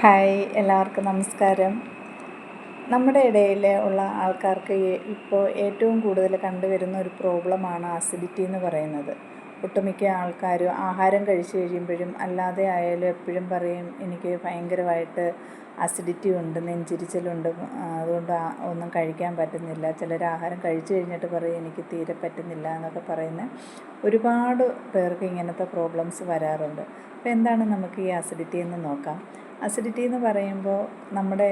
Hi, എല്ലാവർക്കും നമസ്കാരം. നമ്മുടെ ഇടയിൽ ഉള്ള ആൾക്കാർക്ക് ഇപ്പോൾ ഏറ്റവും കൂടുതൽ കണ്ടുവരുന്ന ഒരു പ്രോബ്ലമാണ് അസിഡിറ്റി എന്ന് പറയുന്നത്. ഒട്ടുമിക്ക ആൾക്കാരും ആഹാരം കഴിച്ചു കഴിയുമ്പോഴും അല്ലാതെ ആയാലും എപ്പോഴും പറയും, എനിക്ക് ഭയങ്കരമായിട്ട് അസിഡിറ്റി ഉണ്ട്, നെഞ്ചിരിച്ചിലുണ്ട്, അതുകൊണ്ട് ഒന്നും കഴിക്കാൻ പറ്റുന്നില്ല. ചിലർ ആഹാരം കഴിച്ചു കഴിഞ്ഞിട്ട് പറയും, എനിക്ക് തീരെ പറ്റുന്നില്ല എന്നൊക്കെ പറയുന്ന ഒരുപാട് പേർക്ക് ഇങ്ങനത്തെ പ്രോബ്ലംസ് വരാറുണ്ട്. അപ്പോൾ എന്താണ് നമുക്ക് ഈ അസിഡിറ്റി എന്ന് നോക്കാം. അസിഡിറ്റി എന്ന് പറയുമ്പോൾ നമ്മുടെ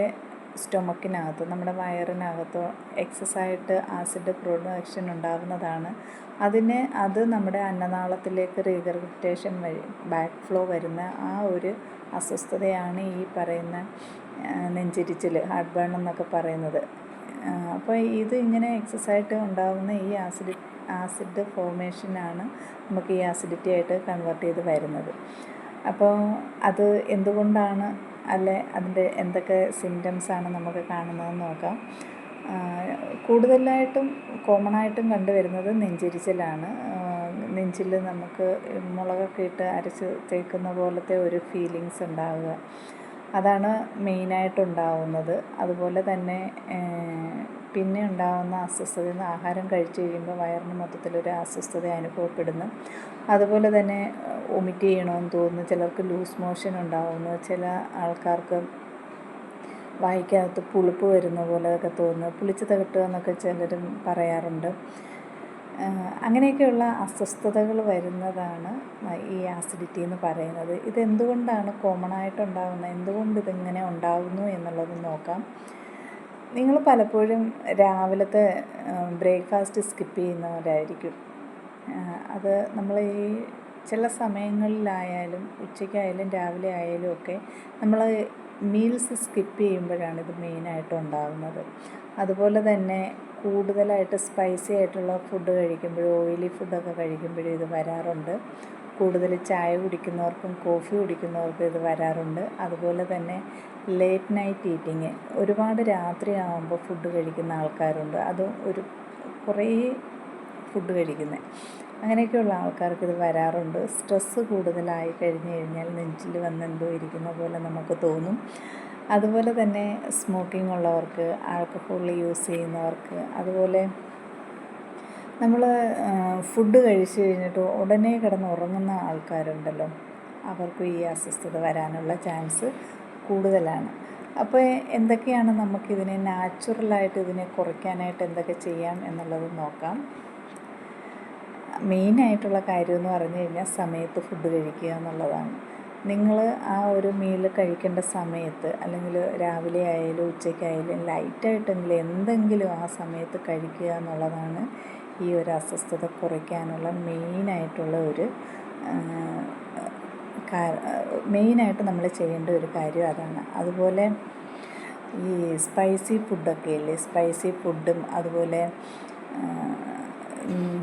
സ്റ്റൊമക്കിനകത്തോ നമ്മുടെ വയറിനകത്തോ എക്സസ്സായിട്ട് ആസിഡ് പ്രൊഡക്ഷൻ ഉണ്ടാകുന്നതാണ്. അത് നമ്മുടെ അന്നനാളത്തിലേക്ക് റീഗർഗിറ്റേഷൻ വഴി ബാക്ക് ഫ്ലോ വരുന്ന ആ ഒരു അസ്വസ്ഥതയാണ് ഈ പറയുന്ന നെഞ്ചിരിച്ചിൽ, ഹാർട്ട് ബേൺ എന്നൊക്കെ പറയുന്നത്. അപ്പോൾ ഇത് ഇങ്ങനെ എക്സസ്സായിട്ട് ഉണ്ടാകുന്ന ഈ ആസിഡ് ഫോർമേഷനാണ് നമുക്ക് ഈ അസിഡിറ്റി ആയിട്ട് കൺവേർട്ട് ചെയ്ത് വരുന്നത്. അപ്പോൾ അത് എന്തുകൊണ്ടാണ്, അല്ലെ അതിൻ്റെ എന്തൊക്കെ സിംറ്റംസാണ് നമുക്ക് കാണുന്നതെന്ന് നോക്കാം. കൂടുതലായിട്ടും കോമണായിട്ടും കണ്ടുവരുന്നത് നെഞ്ചിരിച്ചിലാണ്. നെഞ്ചിൽ നമുക്ക് മുളകൊക്കെ ഇട്ട് അരച്ച് തേക്കുന്ന പോലത്തെ ഒരു ഫീലിങ്സ് ഉണ്ടാവുക, അതാണ് മെയിനായിട്ടുണ്ടാവുന്നത്. അതുപോലെ തന്നെ പിന്നെ ഉണ്ടാകുന്ന അസ്വസ്ഥത, ആഹാരം കഴിച്ചു കഴിയുമ്പോൾ വയറിന് മൊത്തത്തിലൊരു അസ്വസ്ഥത അനുഭവപ്പെടുന്നു. അതുപോലെ തന്നെ വൊമിറ്റ് ചെയ്യണമെന്ന് തോന്നുന്നു, ചിലർക്ക് ലൂസ് മോഷൻ ഉണ്ടാകുന്നു, ചില ആൾക്കാർക്ക് വായ്ക്കകത്ത് പുളിപ്പ് വരുന്ന പോലെയൊക്കെ തോന്നുന്നു, പുളിച്ച് തകട്ടുക എന്നൊക്കെ ചിലരും പറയാറുണ്ട്. അങ്ങനെയൊക്കെയുള്ള അസ്വസ്ഥതകൾ വരുന്നതാണ് ഈ ആസിഡിറ്റി എന്ന് പറയുന്നത്. ഇതെന്തുകൊണ്ടാണ് കോമണായിട്ടുണ്ടാകുന്നത്, എന്തുകൊണ്ട് ഇതിങ്ങനെ ഉണ്ടാകുന്നു എന്നുള്ളത് നോക്കാം. നിങ്ങൾ പലപ്പോഴും രാവിലത്തെ ബ്രേക്ക്ഫാസ്റ്റ് സ്കിപ്പ് ചെയ്യുന്നവരായിരിക്കും. അത് നമ്മൾ ഈ ചില സമയങ്ങളിലായാലും ഉച്ചയ്ക്കായാലും രാവിലെ ആയാലും ഒക്കെ നമ്മൾ മീൽസ് സ്കിപ്പ് ചെയ്യുമ്പോഴാണ് ഇത് മെയിനായിട്ട് ഉണ്ടാകുന്നത്. അതുപോലെ തന്നെ കൂടുതലായിട്ട് സ്പൈസി ആയിട്ടുള്ള ഫുഡ് കഴിക്കുമ്പോഴും ഓയിലി ഫുഡൊക്കെ കഴിക്കുമ്പോഴും ഇത് വരാറുണ്ട്. കൂടുതൽ ചായ കുടിക്കുന്നവർക്കും കോഫി കുടിക്കുന്നവർക്കും ഇത് വരാറുണ്ട്. അതുപോലെ തന്നെ ലേറ്റ് നൈറ്റ് ഈറ്റിങ്, ഒരുപാട് രാത്രിയാകുമ്പോൾ ഫുഡ് കഴിക്കുന്ന ആൾക്കാരുണ്ട്, അതും കുറേ ഫുഡ് കഴിക്കുന്നത്, അങ്ങനെയൊക്കെയുള്ള ആൾക്കാർക്ക് ഇത് വരാറുണ്ട്. സ്ട്രെസ്സ് കൂടുതലായി കഴിഞ്ഞ് കഴിഞ്ഞാൽ നെഞ്ചിൽ വന്ന് എന്തോ ഇരിക്കുന്ന പോലെ നമുക്ക് തോന്നും. അതുപോലെ തന്നെ സ്മോക്കിംഗ് ഉള്ളവർക്ക്, ആൽക്കഹോൾ യൂസ് ചെയ്യുന്നവർക്ക്, അതുപോലെ നമ്മൾ ഫുഡ് കഴിച്ച് കഴിഞ്ഞിട്ട് ഉടനെ കിടന്ന് ഉറങ്ങുന്ന ആൾക്കാരുണ്ടല്ലോ, അവർക്കും ഈ അസ്വസ്ഥത വരാനുള്ള ചാൻസ് കൂടുതലാണ്. അപ്പോൾ എന്തൊക്കെയാണ് നമുക്കിതിനെ നാച്ചുറലായിട്ട് ഇതിനെ കുറയ്ക്കാനായിട്ട് എന്തൊക്കെ ചെയ്യാം എന്നുള്ളത് നോക്കാം. മെയിനായിട്ടുള്ള കാര്യം എന്ന് പറഞ്ഞു കഴിഞ്ഞാൽ സമയത്ത് ഫുഡ് കഴിക്കുക എന്നുള്ളതാണ്. നിങ്ങൾ ആ ഒരു മീൽ കഴിക്കേണ്ട സമയത്ത്, അല്ലെങ്കിൽ രാവിലെ ആയാലും ഉച്ചയ്ക്കായാലും ലൈറ്റായിട്ടെങ്കിലും എന്തെങ്കിലും ആ സമയത്ത് കഴിക്കുക എന്നുള്ളതാണ് ഈ ഒരു അസ്വസ്ഥത കുറയ്ക്കാനുള്ള മെയിനായിട്ട് നമ്മൾ ചെയ്യേണ്ട ഒരു കാര്യം അതാണ്. അതുപോലെ ഈ സ്പൈസി ഫുഡൊക്കെ ഇല്ലേ, സ്പൈസി ഫുഡും അതുപോലെ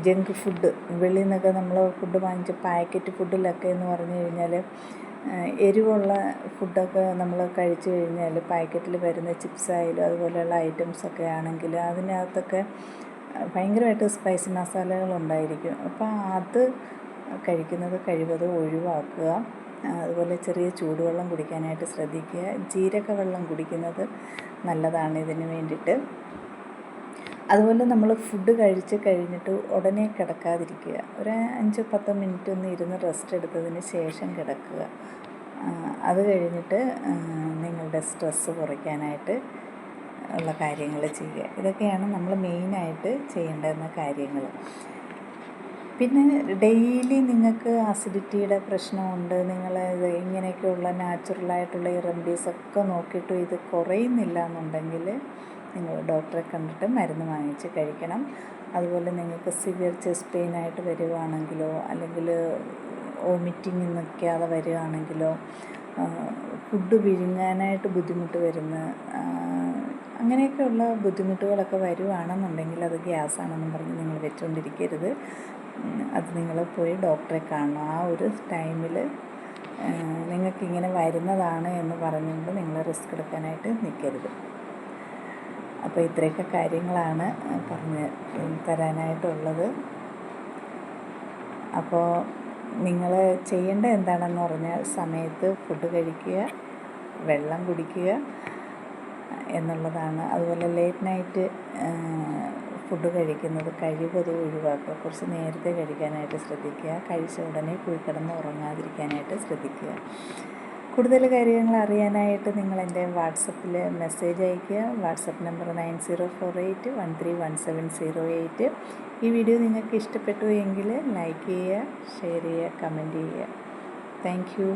ജങ്ക് ഫുഡ്, വെളിയിൽ നിന്നൊക്കെ നമ്മൾ ഫുഡ് വാങ്ങിച്ച് പാക്കറ്റ് ഫുഡിലൊക്കെ എന്ന് പറഞ്ഞു കഴിഞ്ഞാൽ എരിവുള്ള ഫുഡൊക്കെ നമ്മൾ കഴിച്ചു കഴിഞ്ഞാൽ പാക്കറ്റിൽ വരുന്ന ചിപ്സായാലും അതുപോലെയുള്ള ഐറ്റംസൊക്കെ ആണെങ്കിൽ അതിനകത്തൊക്കെ ഭയങ്കരമായിട്ട് സ്പൈസി മസാലകളുണ്ടായിരിക്കും. അപ്പോൾ അത് കഴിക്കുന്നത് കഴിവതും ഒഴിവാക്കുക. അതുപോലെ ചെറിയ ചൂടുവെള്ളം കുടിക്കാനായിട്ട് ശ്രദ്ധിക്കുക. ജീരക വെള്ളം കുടിക്കുന്നത് നല്ലതാണ് ഇതിന് വേണ്ടിയിട്ട്. അതുപോലെ നമ്മൾ ഫുഡ് കഴിച്ച് കഴിഞ്ഞിട്ട് ഉടനെ കിടക്കാതിരിക്കുക. ഒരു 5-10 മിനിറ്റ് ഒന്ന് ഇരുന്ന് റെസ്റ്റ് എടുത്തതിന് ശേഷം കിടക്കുക. അത് കഴിഞ്ഞിട്ട് നിങ്ങളുടെ സ്ട്രെസ്സ് കുറയ്ക്കാനായിട്ട് ഉള്ള കാര്യങ്ങൾ ചെയ്യുക. ഇതൊക്കെയാണ് നമ്മൾ മെയിനായിട്ട് ചെയ്യേണ്ടുന്ന കാര്യങ്ങൾ. പിന്നെ ഡെയിലി നിങ്ങൾക്ക് അസിഡിറ്റിയുടെ പ്രശ്നമുണ്ട്, നിങ്ങൾ ഇങ്ങനെയൊക്കെയുള്ള നാച്ചുറലായിട്ടുള്ള ഈ റെമഡീസൊക്കെ നോക്കിയിട്ടും ഇത് കുറയുന്നില്ല എന്നുണ്ടെങ്കിൽ നിങ്ങൾ ഡോക്ടറെ കണ്ടിട്ട് മരുന്ന് വാങ്ങിച്ച് കഴിക്കണം. അതുപോലെ നിങ്ങൾക്ക് സിവിയർ ചെസ്റ്റ് പെയിനായിട്ട് വരികയാണെങ്കിലോ, അല്ലെങ്കിൽ വോമിറ്റിങ് നിൽക്കാതെ വരികയാണെങ്കിലോ, ഫുഡ് വിഴുങ്ങാനായിട്ട് ബുദ്ധിമുട്ട് അങ്ങനെയൊക്കെയുള്ള ബുദ്ധിമുട്ടുകളൊക്കെ വരുവാണെന്നുണ്ടെങ്കിൽ അത് ഗ്യാസാണെന്നും പറഞ്ഞ് നിങ്ങൾ വെച്ചുകൊണ്ടിരിക്കരുത്. അത് നിങ്ങൾ പോയി ഡോക്ടറെ കാണണം. ആ ഒരു ടൈമിൽ നിങ്ങൾക്കിങ്ങനെ വരുന്നതാണ് എന്ന് പറഞ്ഞുകൊണ്ട് നിങ്ങൾ റിസ്ക് എടുക്കാനായിട്ട് നിൽക്കരുത്. അപ്പോൾ ഇത്രയൊക്കെ കാര്യങ്ങളാണ് പറഞ്ഞ് തരാനായിട്ടുള്ളത്. അപ്പോൾ നിങ്ങൾ ചെയ്യേണ്ടത് എന്താണെന്ന് പറഞ്ഞാൽ സമയത്ത് ഫുഡ് കഴിക്കുക, വെള്ളം കുടിക്കുക എന്നുള്ളതാണ്. അതുപോലെ ലേറ്റ് നൈറ്റ് ഫുഡ് കഴിക്കുന്നത് കഴിവതും ഒഴിവാക്കുക. കുറച്ച് നേരത്തെ കഴിക്കാനായിട്ട് ശ്രദ്ധിക്കുക. കഴിച്ച ഉടനെ പോയി കിടന്ന് ഉറങ്ങാതിരിക്കാനായിട്ട് ശ്രദ്ധിക്കുക. കൂടുതൽ കാര്യങ്ങൾ അറിയാനായിട്ട് നിങ്ങൾ എൻ്റെ വാട്സപ്പിൽ മെസ്സേജ് അയയ്ക്കുക. WhatsApp number 9048131708. ഈ വീഡിയോ നിങ്ങൾക്ക് ഇഷ്ടപ്പെട്ടു എങ്കിൽ ലൈക്ക് ചെയ്യുക, ഷെയർ ചെയ്യുക, കമൻറ്റ് ചെയ്യുക. Thank you.